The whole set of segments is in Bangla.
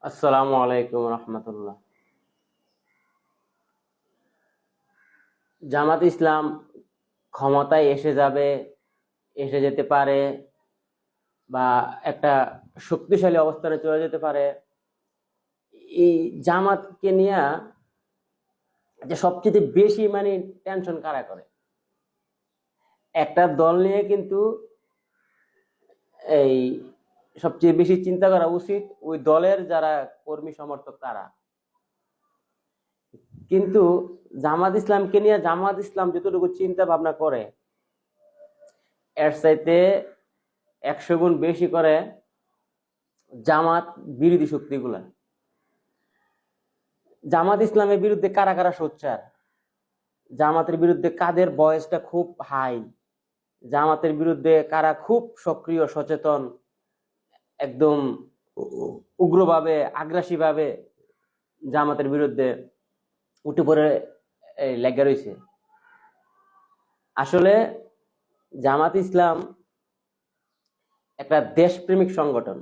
আসসালামু আলাইকুম রহমতুল্লাহ। জামাত ইসলাম ক্ষমতায় এসে যাবে, এসে যেতে পারে, বা একটা শক্তিশালী অবস্থানে চলে যেতে পারে। এই জামাতকে নিয়ে যে সবচেয়ে বেশি টেনশন কারা করে? একটা দল নিয়ে কিন্তু এই সবচেয়ে বেশি চিন্তা করা উচিত ওই দলের যারা কর্মী সমর্থক তারা। কিন্তু জামাত ইসলামকে নিয়ে জামাত ইসলাম যতটুকু চিন্তা ভাবনা করে এর চাইতে 100 গুণ বেশি করে জামাত বিরোধী শক্তিগুলা। জামাত ইসলামের বিরুদ্ধে কারা কারা সোচ্চার, জামাতের বিরুদ্ধে কাদের বয়সটা খুব হাই, জামাতের বিরুদ্ধে কারা খুব সক্রিয় সচেতন, একদম উগ্রভাবে আগ্রাসী ভাবে জামাতের বিরুদ্ধে উঠে পড়ে লেগে রয়েছে। আসলে জামাত ইসলাম একটা দেশপ্রেমিক সংগঠন।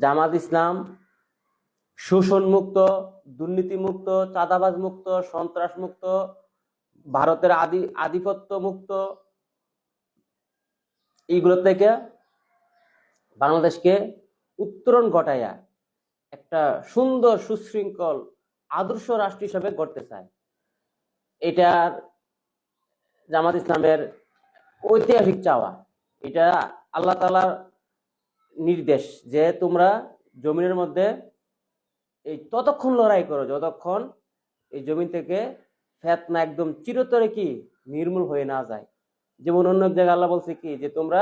জামাত ইসলাম শোষণ মুক্ত, দুর্নীতি মুক্ত, চাঁদাবাজ মুক্ত, সন্ত্রাস মুক্ত, ভারতের আধিপত্য মুক্ত, এইগুলো থেকে বাংলাদেশকে উত্তরণ ঘটাইয়া একটা সুন্দর সুশৃঙ্খল আদর্শ রাষ্ট্র হিসাবে গড়তে চায়। এটার জামাত ইসলামের ঐতিহাসিক চাওয়া। এটা আল্লাহ তাআলার নির্দেশ যে তোমরা জমিনের মধ্যে এই ততক্ষণ লড়াই করো যতক্ষণ এই জমিন থেকে ফেতনা একদম চিরতরে কি নির্মূল হয়ে না যায়। যেমন অন্য এক জায়গায় আল্লাহ বলছে কি যে তোমরা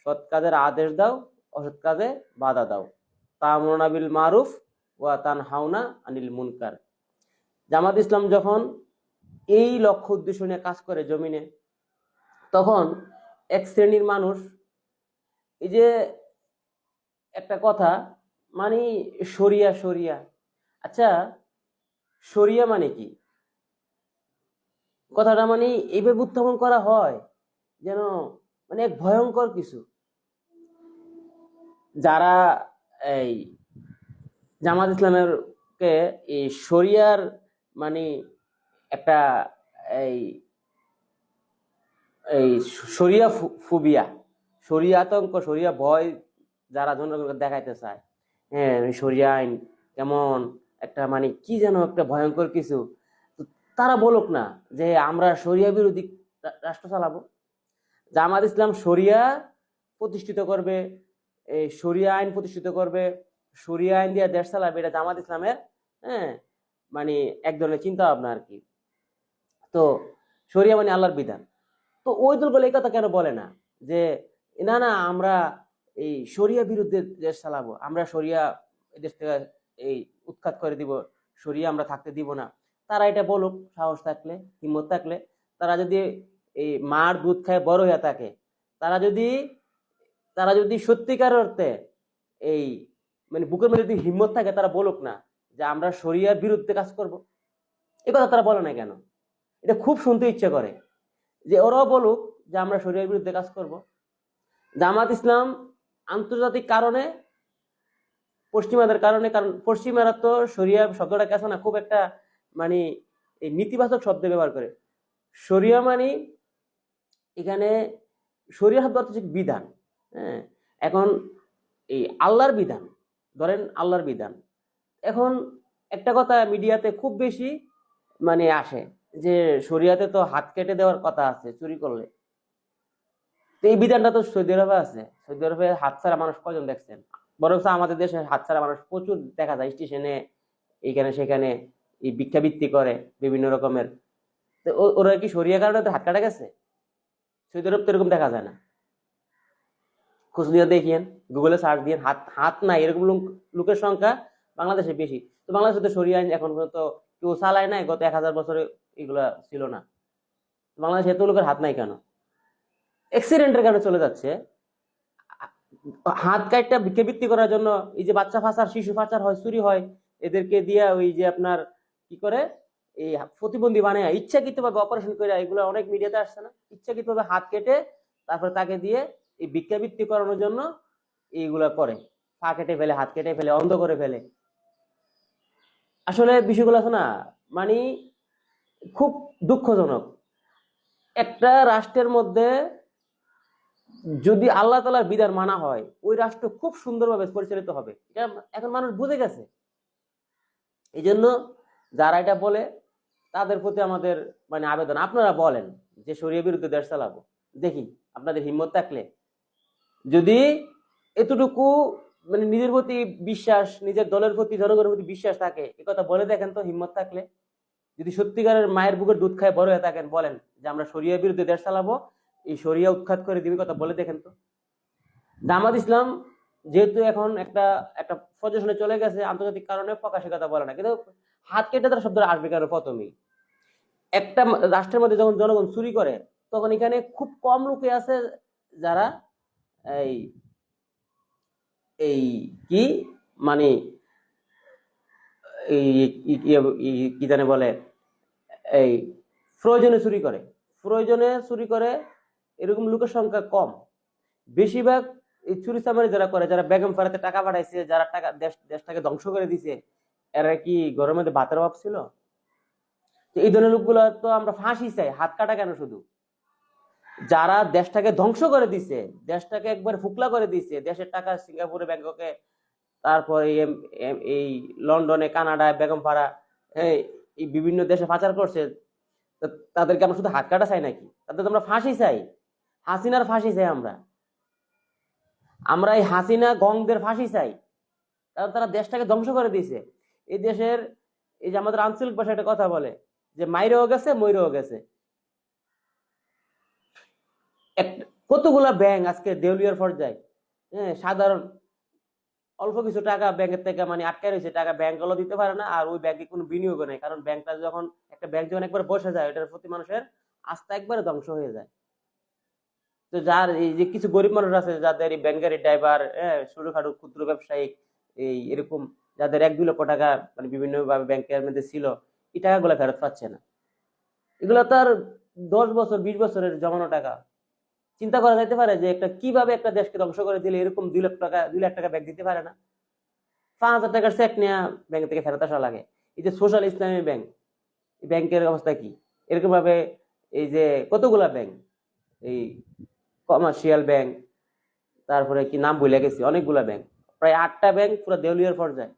সৎ কাজের আদেশ দাও, অসৎ কাজে বাধা দাও, তা'মুরুনা বিল মারুফ ওয়া তানহাউনা আনিল মুনকার। জামাত ইসলাম যখন এই লক্ষ্য উদ্দেশ্য নিয়ে কাজ করে জমিনে, তখন এক শ্রেণীর মানুষ, এই যে একটা কথা মানে শরিয়া শরিয়া, আচ্ছা শরিয়া মানে কি? কথাটা এইভাবে উত্থাপন করা হয় যেন এক ভয়ঙ্কর কিছু। যারা এই জামাত ইসলামের কে এই শরিয়ার মানে একটা এই এই শরিয়া ফুবিয়া, শরিয়া আতঙ্ক, শরিয়া ভয় যারা জনগণকে দেখাইতে চায়, হ্যাঁ শরিয়া আইন কেমন একটা কি যেন একটা ভয়ঙ্কর কিছু, তারা বলুক না যে আমরা শরিয়া বিরোধী রাষ্ট্র চালাবো। জামাত ইসলাম শরিয়া প্রতিষ্ঠিত করবে, এই শরিয়া আইন প্রতিষ্ঠিত করবে, শরিয়া আইন দিয়ে দেশ চালাবে, এটা জামাত ইসলামের হ্যাঁ এক ধরনের চিন্তা ভাবনা আর কি। তো শরিয়া আল্লাহর বিধান। তো ওই দলগুলো এই কথা কেন বলে না যে না না আমরা এই শরিয়া বিরুদ্ধে দেশ চালাবো, আমরা শরিয়া দেশ থেকে এই উৎখাত করে দিব, শরিয়া আমরা থাকতে দিব না। তারা এটা বলুক, সাহস থাকলে, হিম্মত থাকলে। তারা যদি এই মার দুধ খায় বড় হয়ে থাকে, তারা যদি সত্যিকার অর্থে এই বুকের মধ্যে যদি হিম্মত থাকে, তারা বলুক না যে আমরা শরিয়ার বিরুদ্ধে কাজ করব। এই কথা তারা বলে না কেন? এটা খুব শুনতে ইচ্ছে করে যে ওরাও বলুক যে আমরা শরিয়ার বিরুদ্ধে কাজ করব। জামাত ইসলাম আন্তর্জাতিক কারণে, পশ্চিমাদের কারণে, কারণ পশ্চিমারা তো শরিয়া শব্দটাকে আছে না খুব একটা এই নেতিবাচক শব্দ ব্যবহার করে। শরিয়া এখানে শরিয়া শব্দ অর্থ বিধান। হ্যাঁ, এখন এই আল্লাহর বিধান, ধরেন আল্লাহর বিধান। এখন একটা কথা মিডিয়াতে খুব বেশি আসে যে শরিয়াতে তো হাত কেটে দেওয়ার কথা আছে চুরি করলে। তো এই বিধানটা তো সৌদি আরবে আছে। সৌদি আরবে হাত ছাড়া মানুষ কজন দেখছেন? বরং আমাদের দেশে হাত ছাড়া মানুষ প্রচুর দেখা যায়, স্টেশনে এইখানে সেখানে এই ভিক্ষাবৃত্তি করে বিভিন্ন রকমের। তো ওরা কি শরিয়া কারণে তো হাত কাটা গেছে? সৌদি আরব তো এরকম দেখা যায় না। খোঁজ নিয়ে দেখিয়েন, গুগলে সার্চ দিয়ে, হাত নাই এরকম লোকের সংখ্যা বাংলাদেশে বেশি। তো বাংলাদেশে তো শরিয়া আইন এখন পর্যন্ত কেউ চালায় নাই, গত 1000 বছরে এগুলা ছিল না। বাংলাদেশে এত লোকের হাত নাই কেন? অ্যাক্সিডেন্টের কারণে চলে যাচ্ছে। হাত কাটটা ভিক্ষাবৃত্তি করার জন্য এই যে বাচ্চা ফাঁসার, শিশু পাচার হয়, চুরি হয়, এদেরকে দিয়া ওই যে আপনার কি করে এই প্রতিবন্ধী বানায় ইচ্ছাকৃতভাবে অপারেশন করে, এগুলো অনেক মিডিয়াতে আসছে না? ইচ্ছাকৃতভাবে হাত কেটে তারপরে তাকে দিয়ে এই ভিক্ষাবৃত্তি করানোর জন্য এইগুলা করে। পা কেটে ফেলে, হাত কেটে ফেলে, অন্ধ করে ফেলে। আসলে বিষয়গুলো আছে না, মানে খুব দুঃখজনক। একটা রাষ্ট্রের মধ্যে যদি আল্লাহ তাআলার বিধান মানা হয়, ওই রাষ্ট্র খুব সুন্দরভাবে পরিচালিত হবে। এটা এখন মানুষ বুঝে গেছে। এই জন্য যারা এটা বলে তাদের প্রতি আমাদের মানে আবেদন, আপনারা বলেন যে শরিয়া বিরুদ্ধে দেশ চালাবো, দেখি আপনাদের হিম্মত থাকলে, যদি এতটুকু মানে নিজের প্রতি বিশ্বাস, নিজের দলের প্রতি, জনগণের প্রতি বিশ্বাস থাকে, এ কথা বলে দেখেন তো, হিম্মত থাকলে। যদি সত্যিকারের মায়ের বুকের দুধ খায় বড় হয়ে থাকেন, বলেন যে আমরা শরিয়ার বিরুদ্ধে দেশ চালাবো, এই শরিয়া উৎখাত করে দিবি, কথা বলে দেখেন তো। জামাত ইসলাম যেহেতু এখন একটা একটা পজিশনে চলে গেছে, আন্তর্জাতিক কারণে প্রকাশে কথা বলে না, কিন্তু হাত কেটে তারা শব্দ আসবে কেন? প্রথমেই একটা রাষ্ট্রের মধ্যে যখন জনগণ চুরি করে, তখন এখানে খুব কম লোকে আছে যারা এই এই কি মানে এই কি জানে বলে, এই প্রয়োজনে চুরি করে, প্রয়োজনে চুরি করে, এরকম লোকের সংখ্যা কম। বেশিরভাগ এই চুরি চামারি যারা করে, যারা বেগম ফারাতে টাকা পাঠাইছে, যারা টাকা দেশটাকে ধ্বংস করে দিছে, এরা কি ঘরের মধ্যে ভাতের অভাব ছিল? তো এই ধরনের লোকগুলো তো আমরা ফাঁসি চাই, হাত কাটা কেন শুধু? যারা দেশটাকে ধ্বংস করে দিছে, দেশটাকে একবার ফুকলা করে দিছে, দেশের টাকা সিঙ্গাপুরে, ব্যাংককে, তারপর এই লন্ডনে, কানাডায়, বেগমপাড়া, এই বিভিন্ন দেশে পাচার করছে, তাদেরকে আমরা শুধু হাত কাটা চাই নাকি? তাদের আমরা ফাঁসি চাই, হাসিনার ফাঁসি চাই। আমরা এই হাসিনা গংদের ফাঁসি চাই, কারণ তারা দেশটাকে ধ্বংস করে দিয়েছে। এই দেশের এই যে আমাদের আঞ্চলিক ভাষায় একটা কথা বলে যে মাইরেও গেছে, মইরেও গেছে। কতগুলা ব্যাংক আজকে দেউলিয়ার পর্যায়ে, সাধারণ অল্প কিছু টাকা ব্যাংকের থেকে মানে আটকে রয়েছে, টাকা ব্যাংকগুলো দিতে পারে না, আর ওই ব্যাংকে কোনো বিনিয়োগ নেই। কারণ ব্যাংকটা যখন, একটা ব্যাংক যখন একবার বসে যায়, ওটার প্রতি মানুষের আস্থা একবারে ধ্বংস হয়ে যায়। তো যার এই যে কিছু গরিব মানুষ আছে, যাদের এই ব্যাংকের ড্রাইভার, ছোটখাটো ক্ষুদ্র ব্যবসায়ী, এই এরকম যাদের 1-2 লক্ষ টাকা মানে বিভিন্ন ভাবে ব্যাংকের মধ্যে ছিল, এই টাকাগুলো ফেরত পাচ্ছে না। এগুলো তার 10 বছর 20 বছরের জমানো টাকা। চিন্তা করা যেতে পারে যে একটা কিভাবে একটা দেশকে ধ্বংস করে দিলে এরকম 2 লাখ টাকা ব্যাংক দিতে পারে না। 5,000 টাকার চেক নেওয়া ব্যাংক থেকে ফেরত আসা লাগে। এই যে সোশ্যাল ইসলামী ব্যাংক, এই ব্যাংকের অবস্থা কি? এরকম ভাবে এই যে কতগুলা ব্যাংক, এই কমার্শিয়াল ব্যাংক, তারপরে কি নাম ভুলে গেছি, অনেকগুলা ব্যাংক, প্রায় 8টা ব্যাংক পুরো দেউলিয়ার পর্যায়ে।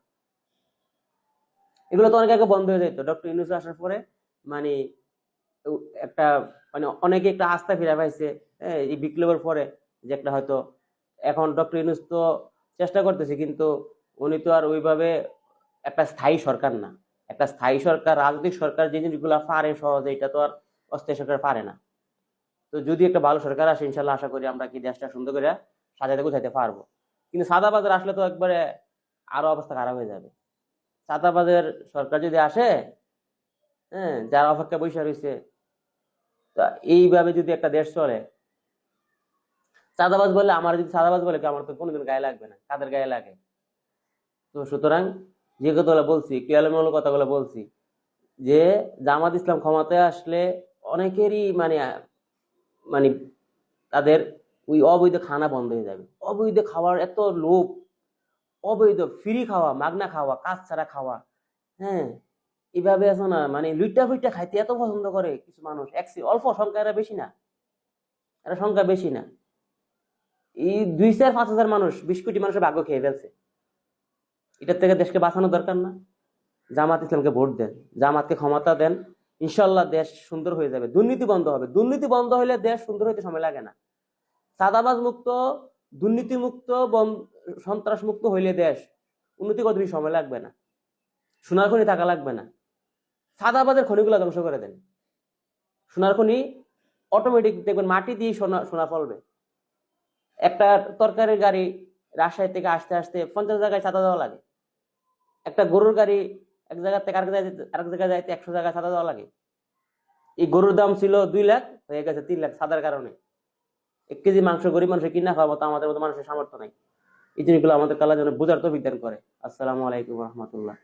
এগুলো তো অনেক আগে বন্ধ হয়ে যেত, ডক্টর ইউনূস আসার পরে মানে একটা মানে অনেকে একটা আস্থা ফিরে পাইছে এই বিপ্লবের পরে, যে একটা হয়তো এখন ডক্টর ইউনূস তো চেষ্টা করতেছে, কিন্তু উনি তো আর ওইভাবে একটা স্থায়ী সরকার না। একটা স্থায়ী সরকার, রাজনৈতিক সরকার যে জিনিসগুলো পারে সহজে, এটা তো আর অস্থায়ী সরকার পারে না। তো যদি একটা ভালো সরকার আসে, ইনশাল্লাহ আশা করি আমরা কি দেশটা সুন্দর করে সাজাতে গুছাইতে পারবো। কিন্তু সাদাবাজার আসলে তো একবারে আরো অবস্থা খারাপ হয়ে যাবে। সাদাবাজার সরকার যদি আসে, যারা অপেক্ষা বসে রয়েছে, তা এইভাবে যদি একটা দেশ চলে, চাঁদাবাজ বলে, আমার যদি চাঁদাবাজ বলে, আমার তো কোনোদিন গায়ে লাগবে না, কাদের গায়ে লাগে? তো সুতরাং যে কথাগুলো বলছি, কেয়ালমূলক কথাগুলো বলছি, যে জামাত ইসলাম ক্ষমতায় আসলে অনেকেরই মানে মানে তাদের ওই অবৈধ খানা বন্ধ হয়ে যাবে। অবৈধ খাওয়ার এত লোভ, অবৈধ ফ্রি খাওয়া, মাগনা খাওয়া, কাজ ছাড়া খাওয়া, হ্যাঁ, এইভাবে আছে না, মানে লুইটা ফুইটা খাইতে এত পছন্দ করে কিছু মানুষ, অল্প সংখ্যা, এরা বেশি না, এরা সংখ্যা বেশি না। এই 2-4-5 হাজার মানুষ 20 কোটি মানুষের ভাগ্য খেয়ে ফেলছে। এটার থেকে দেশকে বাঁচানো দরকার না? জামাত ইসলামকে ভোট দেন, জামাতকে ক্ষমতা দেন, ইনশাল্লাহ দেশ সুন্দর হয়ে যাবে, দুর্নীতি বন্ধ হবে। দুর্নীতি বন্ধ হলে দেশ সুন্দর হইতে সময় লাগে না। চাঁদাবাজ মুক্ত, দুর্নীতি মুক্ত, সন্ত্রাস মুক্ত হইলে দেশ উন্নতি করতে বেশি সময় লাগবে না, সোনার খনি টাকা লাগবে না। চাঁদাবাজের খনিগুলো ধ্বংস করে দেন, সোনার খনি অটোমেটিক দেখবেন মাটি দিয়ে সোনা সোনা ফলবে। একটা তরকারির গাড়ি রাজশাহী থেকে আসতে আসতে 50 জায়গায় চাঁদা দেওয়া লাগে। একটা গরুর গাড়ি এক জায়গা থেকে আরেক জায়গায় যাইতে 100 জায়গায় চাঁদা দেওয়া লাগে। এই গরুর দাম ছিল 2 লাখ, হয়ে গেছে 3 লাখ চাঁদার কারণে। 1 কেজি মাংস গরিব মানুষের কিনা খাওয়ার মতো আমাদের মতো মানুষের সামর্থ্য নাই। এই জিনিসগুলো আমাদের কালার জন্য বোঝার তো বিজ্ঞান করে। আসসালামু আলাইকুম রহমতুল্লাহ।